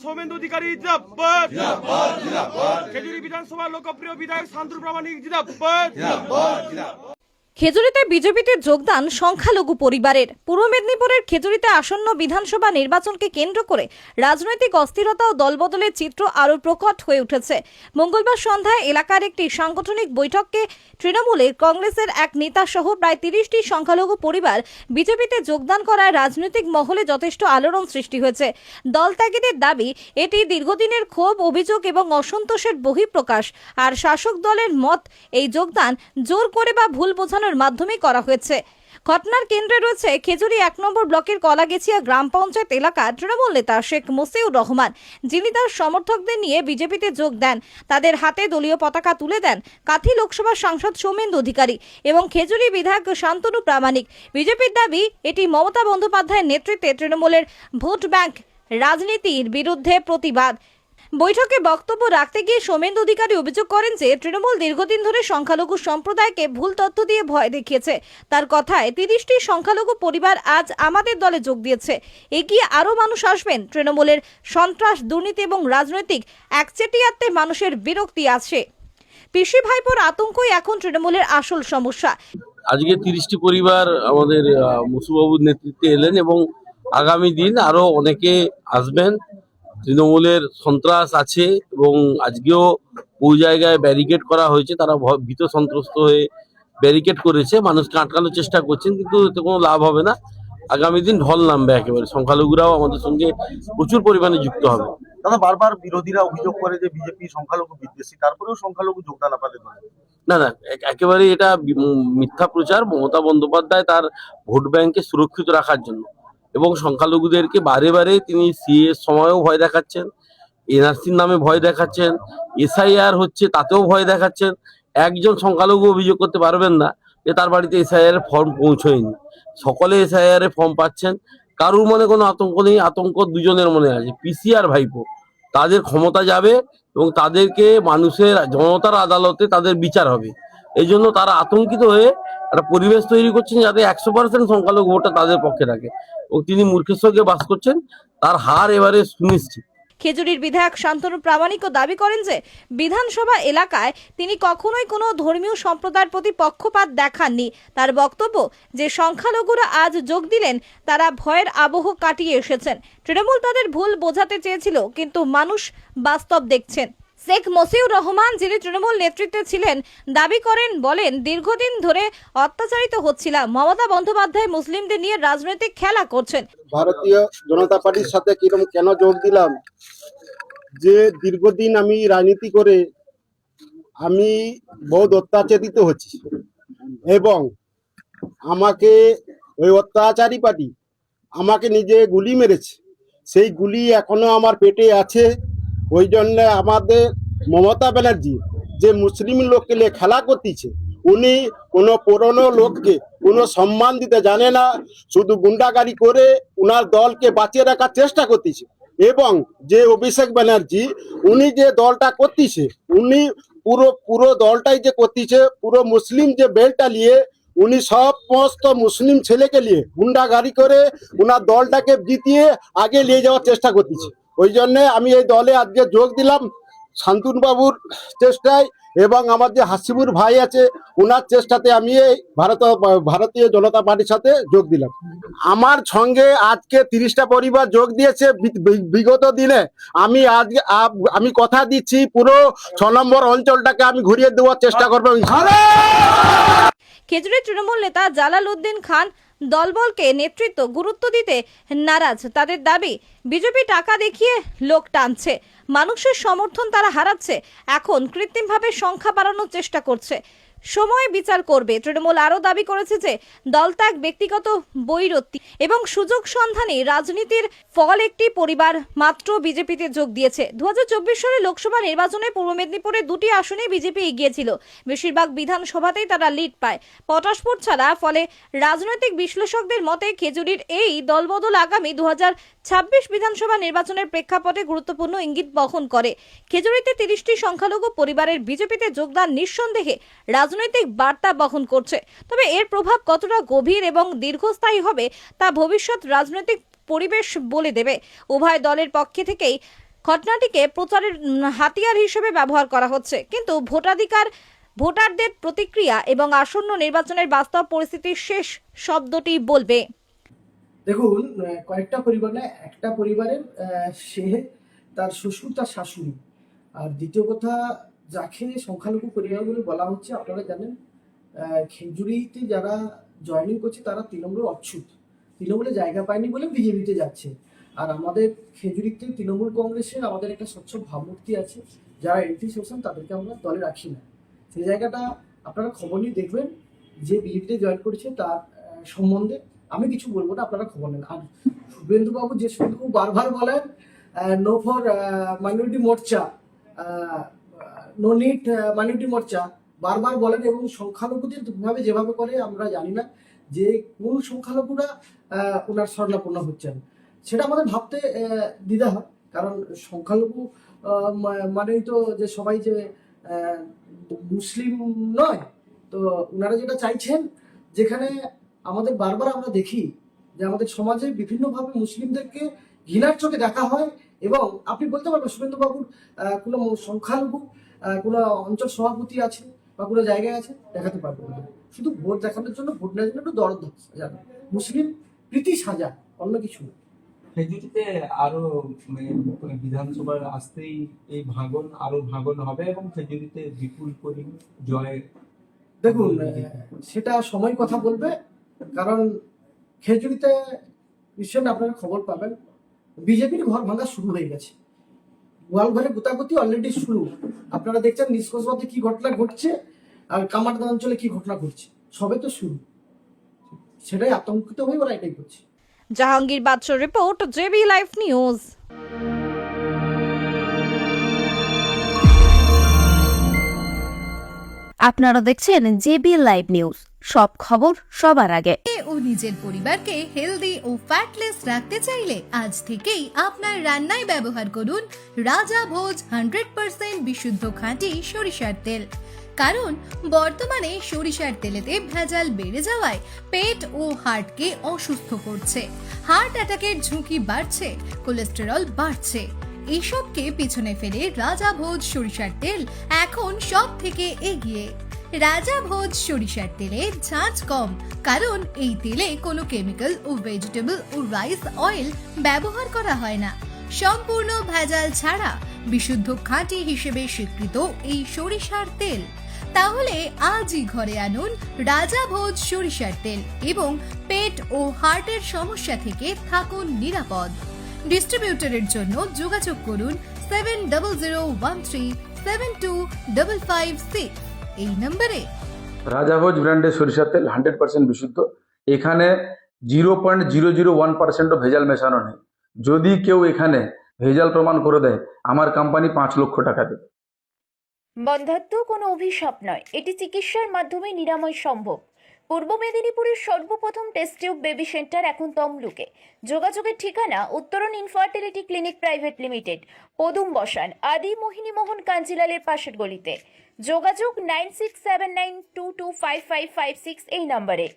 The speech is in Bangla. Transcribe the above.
সৌমেন্দু অধিকারী জিন্দাবাদ, খেজুরি বিধানসভা লোকপ্রিয় বিধায়ক শান্তনু প্রামাণিক জিন্দাবাদ। খেজুরিতে বিজেপিতে যোগদান সংখ্যালঘু পরিবারের। পূর্ব মেদিনীপুরের খেজুরিতে আসন্ন বিধানসভা নির্বাচনকে কেন্দ্র করে রাজনৈতিক অস্থিরতা ও দলবদলের চিত্র আরও প্রকট হয়ে উঠেছে। মঙ্গলবার সন্ধ্যায় এলাকার একটি সাংগঠনিক বৈঠকে তৃণমূলের কংগ্রেসের এক নেতা সহ প্রায় 30টি সংখ্যালঘু পরিবার বিজেপিতে যোগদান করায় রাজনৈতিক মহলে যথেষ্ট আলোড়ন সৃষ্টি হয়েছে। দল ত্যাগীদের দাবি এটি দীর্ঘদিনের ক্ষোভ, অভিযোগ এবং অসন্তোষের বহিঃপ্রকাশ। আর শাসক দলের মত এই যোগদান জোর করে বা ভুল বোঝানোর মাধ্যমে করা হয়েছে। ঘটনার কেন্দ্রে রয়েছে খেজুরি 1 নম্বর ব্লকের কলাগেছিয়া গ্রাম পঞ্চায়েত এলাকার তৃণমূল নেতা শেখ মসিউর রহমান, যিনি তার সমর্থকদের নিয়ে বিজেপিতে যোগ দেন। তাদের হাতে দলীয় পতাকা তুলে দেন কাথি লোকসভা সাংসদ সৌমেন্দু অধিকারী এবং খেজুরি বিধায়ক শান্তনু প্রামাণিক। বিজেপির দাবি এটি মমতা বন্দ্যোপাধ্যায়ের নেতৃত্বে তৃণমূলের ভোট ব্যাংক রাজনীতির বিরুদ্ধে প্রতিবাদ। বৈঠকে বক্তব্য রাখতে গিয়ে সৌমেন্দু অধিকারী অভিযোগ করেন যে তৃণমূল দীর্ঘদিন ধরে সংখ্যালঘু সম্প্রদায়কে ভুল তথ্য দিয়ে ভয় দেখিয়েছে। তার কথায় 30টি সংখ্যালঘু পরিবার আজ আমাদের দলে যোগ দিয়েছে। এগিয়ে আরও মানুষ আসবেন। তৃণমূলের সন্ত্রাস, দুর্নীতি এবং রাজনৈতিক একচেটিয়াত্বে মানুষের বিরক্তি আছে। পিসি ভাইপোর আতঙ্কই এখন তৃণমূলের আসল সমস্যা। আজকে 30টি পরিবার আমাদের মুসুবাবুর নেতৃত্বে এলেন এবং আগামী দিন আরো অনেকে আসবেন। তৃণমূলের সন্ত্রাস আছে এবং আজকেও ওই জায়গায় ব্যারিকেড করা হয়েছে। তারা ভীত সন্ত্রস্ত হয়ে ব্যারিকেড করেছে, মানুষকে আটকানোর চেষ্টা করছেন, কিন্তু এতে কোনো লাভ হবে না। আগামী দিন ঢল নামবে একেবারে। সংখ্যালঘুরাও আমাদের সঙ্গে প্রচুর পরিমাণে যুক্ত হবে। দাদা, বারবার বিরোধীরা অভিযোগ করে যে বিজেপি সংখ্যালঘু বিদ্বেষী, তারপরেও সংখ্যালঘু যোগদান আপনাদের দলে। না না, একেবারে এটা মিথ্যা প্রচার। মমতা বন্দ্যোপাধ্যায় তার ভোট ব্যাংকে সুরক্ষিত রাখার জন্য এবং সংখ্যালঘুদেরকে বারে বারে তিনি সিএর সময়ও ভয় দেখাচ্ছেন, এনআরসির নামে ভয় দেখাচ্ছেন, এসআইআর হচ্ছে তাতেও ভয় দেখাচ্ছেন। একজন সংখ্যালঘু অভিযোগ করতে পারবেন না যে তার বাড়িতে এসআইআর এর ফর্ম পৌঁছয়নি। সকলে এসআইআর এর ফর্ম পাচ্ছেন। কারুর মনে কোনো আতঙ্ক নেই। আতঙ্ক দুজনের মনে আছে, পিসি আর ভাইপো। তাদের ক্ষমতা যাবে এবং তাদেরকে মানুষের জনতার আদালতে তাদের বিচার হবে। এই জন্য তারা আতঙ্কিত হয়ে একটা পরিবেশ তৈরি করছেন যাতে 100% সংখ্যালঘু ভোটটা তাদের পক্ষে থাকে এবং তিনি মূর্খের সঙ্গে বাস করছেন। তার হার এবারে সুনিশ্চিত। খেজুরির বিধায়ক শান্তনু প্রামাণিকও দাবি করেন যে বিধানসভা এলাকায় তিনি কখনোই কোনো ধর্মীয় সম্প্রদায়ের প্রতি পক্ষপাত দেখাননি। তার বক্তব্য যে সংখ্যালঘুরা আজ যোগ দিলেন তারা ভয়ের আবহ কাটিয়ে এসেছেন। তৃণমূল তাদের ভুল বোঝাতে চেয়েছিল, কিন্তু মানুষ বাস্তব দেখছেন। শেখ মসিউর রহমান, যিনি তৃণমূল নেতৃত্বে ছিলেন, দাবি করেন, বলেন, দীর্ঘদিন ধরে অত্যাচারিত হচ্ছিলাম। মমতা বন্দ্যোপাধ্যায় মুসলিমদের নিয়ে রাজনৈতিক খেলা করছেন। ভারতীয় জনতা পার্টির সাথে কিরকম কেন যোগ দিলাম, যে দীর্ঘদিন আমি রাজনীতি করে আমি বহুত অত্যাচারিত হচ্ছি এবং আমাকে ওই অত্যাচারী পার্টি আমাকে নিজে গুলি মেরেছে। সেই গুলি এখনো আমার পেটে আছে। ওই জন্য আমাদের মমতা ব্যানার্জি যে মুসলিম লোককে নিয়ে খেলা করতেছে, উনি কোনো পুরনো লোককে কোনো সম্মান দিতে জানে না, শুধু গুন্ডাগাড়ি করে উনার দলকে বাঁচিয়ে রাখার চেষ্টা করতেছে। এবং যে অভিষেক ব্যানার্জি উনি যে দলটা করতেছে, উনি পুরো দলটাই যে করতেছে, পুরো মুসলিম যে বেলটা নিয়ে উনি সমস্ত মুসলিম ছেলেকে নিয়ে গুন্ডাগাড়ি করে উনার দলটাকে জিতিয়ে আগে নিয়ে যাওয়ার চেষ্টা করতেছে। ওই জন্য আমি এই দলে আজকে যোগ দিলাম শান্তনু বাবুর চেষ্টায় এবং আমার যে হাসিবুর ভাই আছে ওনার চেষ্টাতে আমি এই ভারতীয় জনতা পার্টির সাথে যোগ দিলাম। আমার সঙ্গে আজকে 30টা পরিবার যোগ দিয়েছে। বিগত দিনে আমি কথা দিচ্ছি পুরো 6 নম্বর অঞ্চলটাকে আমি ঘুরিয়ে দেওয়ার চেষ্টা করবো। খেজুরির তৃণমূল নেতা জালাল উদ্দিন খান দলবলকে নেতৃত্ব গুরুত্ব দিতে নারাজ। তাদের দাবি বিজেপি টাকা দেখিয়ে লোক টানছে, মানুষের সমর্থন তারা হারাচ্ছে, এখন কৃত্রিমভাবে সংখ্যা বাড়ানোর চেষ্টা করছে। সময় বিচার করবে। তৃণমূল আরও দাবি করেছে যে দলত্যাগ, ব্যক্তিগত বৈরত্তি এবং সুযোগ সন্ধানী রাজনীতির ফল একটি পরিবার মাত্র বিজেপিতে যোগ দিয়েছে। 2024 সালে লোকসভা নির্বাচনে পূর্ব মেদিনীপুরে 2টি আসনে বিজেপি এগিয়েছিল। বেশিরভাগ বিধানসভাতেই তারা লিড পায়, পটাশপুর ছাড়া। ফলে রাজনৈতিক বিশ্লেষকদের মতে খেজুরির এই দলবদল আগামী 2026 বিধানসভা নির্বাচনের প্রেক্ষাপটে গুরুত্বপূর্ণ ইঙ্গিত বহন করে। খেজুরিতে 30টি সংখ্যালঘু পরিবারের বিজেপিতে যোগদান নিঃসন্দেহে রাজনৈতিক বার্তা বহন করছে। তবে এর প্রভাব কতটা গভীর এবং দীর্ঘস্থায়ী হবে তা ভবিষ্যৎ রাজনৈতিক পরিবেশ বলে দেবে। উভয় দলের পক্ষে থেকেই ঘটনাটিকে প্রচারের হাতিয়ার হিসেবে ব্যবহার করা হচ্ছে, কিন্তু ভোটারদের প্রতিক্রিয়া এবং আসন্ন নির্বাচনের বাস্তব পরিস্থিতির শেষ শব্দটি বলবে। দেখুন, কয়েকটা পরিবার না, একটা পরিবারের সে তার শ্বশুর তার শাশুড়ি, আর দ্বিতীয় কথা যাকে সংখ্যালঘু পরিবার বলে বলা হচ্ছে, আপনারা জানেন খেজুরিতে যারা জয়েনিং করছে তারা তৃণমূল অচ্ছুত, তৃণমূলে জায়গা পায়নি বলে বিজেপিতে যাচ্ছে। আর আমাদের খেজুরিতে তৃণমূল কংগ্রেসের আমাদের একটা স্বচ্ছ ভাবমূর্তি আছে, যারা এন্টি সোশ্যাল তাদেরকে আমরা দলে রাখি না। সেই জায়গাটা আপনারা খবর নিয়ে দেখবেন, যে বিজেপিতে জয়েন করেছে তার সম্বন্ধে আমি কিছু বলবো না, আপনারা খবর নেন। আর শুভেন্দু বাবু যে শুধু বারবার বলেন no for minority Morcha, no need minority Morcha বারবার বলেন, এবং সংখ্যালঘুদের ভাবে যেভাবে করে আমরা জানি না যে কোন সংখ্যালঘুরা ওনার স্বর্ণাপন্ন হচ্ছেন, সেটা আমাদের ভাবতে দ্বিধা হয়। কারণ সংখ্যালঘু মানেই তো যে সবাই যে মুসলিম নয়। তো ওনারা যেটা চাইছেন, যেখানে আমাদের বারবার আমরা দেখি যে আমাদের সমাজে বিভিন্নভাবে মুসলিমদেরকে ঘৃণার চোখে দেখা হয়, এবং আপনি বলতে পারবেন শুভেন্দু বাবুর কোনো সংখ্যালঘু কোনো অঞ্চল সভাপতি আছে বা কোনো জায়গায় আছে, দেখাতে পারবেন না। শুধু ভোট দেখানোর জন্য, ভোট নেওয়ার জন্য একটু দরদ সাজানো, মুসলিম প্রীতি সাজা, অন্য কিছু না। খেজুরিতে আরো বিধানসভার আসতেই এই আরো ভাঙন হবে এবং খেজুরিতে বিপুল পরিমাণ জয়। দেখুন, সেটা সময় কথা বলবে, কারণ খেজুরিতে নিশ্চয়ই আপনারা খবর পাবেন বিজেপির ঘর ভাঙা শুরু হয়ে গেছে, গোয়াল ঘরে গোতাগতি অলরেডি শুরু। আপনারা দেখছেন নিষ্কোষবাদে কি ঘটনা ঘটছে আর কামারদা অঞ্চলে কি ঘটনা ঘটছে, সবে তো শুরু। সেটাই আতঙ্কিত হয়ে ওরা এটাই করছে। জাহাঙ্গীর বাদশার রিপোর্ট, জেবি লাইভ নিউজ। আপনারা দেখছেন জেবি লাইভ নিউজ, সব খবর সবার আগে। ও নিজের পরিবারকে হেলদি ও ফ্যাটলেস রাখতে চাইলে আজ থেকেই আপনার রান্নায় ব্যবহার করুন রাজা ভোজ 100% বিশুদ্ধ খাঁটি সরিষার তেল। কারণ বর্তমানে সরিষার তেলেতে ভেজাল বেড়ে যাওয়ায় পেট ও হার্টকে অসুস্থ করছে, হার্ট অ্যাটাকের ঝুঁকি বাড়ছে, কোলেস্টেরল বাড়ছে। এসবকে পিছনে ফেলে রাজা ভোজ সরিষার তেল এখন সব থেকে এগিয়ে। রাজা ভোজ সরিষার তেলে ঝাঁঝ কম, কারণ এই তেলে কোনো কেমিক্যাল ও ভেজিটেবল ও রাইস অয়েল ব্যবহার করা হয় না। সম্পূর্ণ ভেজাল ছাড়া বিশুদ্ধ খাঁটি হিসেবে স্বীকৃত এই সরিষার তেল। তাহলে আজই ঘরে আনুন রাজা ভোজ সরিষার তেল এবং পেট ও হার্টের সমস্যা থেকে থাকুন নিরাপদ। ডিস্ট্রিবিউটরের জন্য যোগাযোগ করুন 7013725556 এই নম্বরে। রাজাভোজ ব্র্যান্ডের সরিষার তেল 100% বিশুদ্ধ, এখানে 0.001% ভেজাল মেশানো নেই। যদি কেউ এখানে ভেজাল প্রমাণ করে দেয়, আমার কোম্পানি 5 লক্ষ টাকা দেবে। বন্ধ্যাত্ব কোনো অভিশাপ নয়, এটি চিকিৎসার মাধ্যমে নিরাময় সম্ভব। পূর্ব মেদিনীপুরের সর্বপ্রথম টেস্ট টিউব বেবি সেন্টার এখন তমলুকে। যোগাযোগের ঠিকানা উত্তরণ ইনফার্টিলিটি ক্লিনিক প্রাইভেট লিমিটেড, পদুম বসান, আদি মোহিনী মোহন কাঞ্জিলালের পাশের গলিতে। যোগাযোগ 9679225556 এই নম্বরে।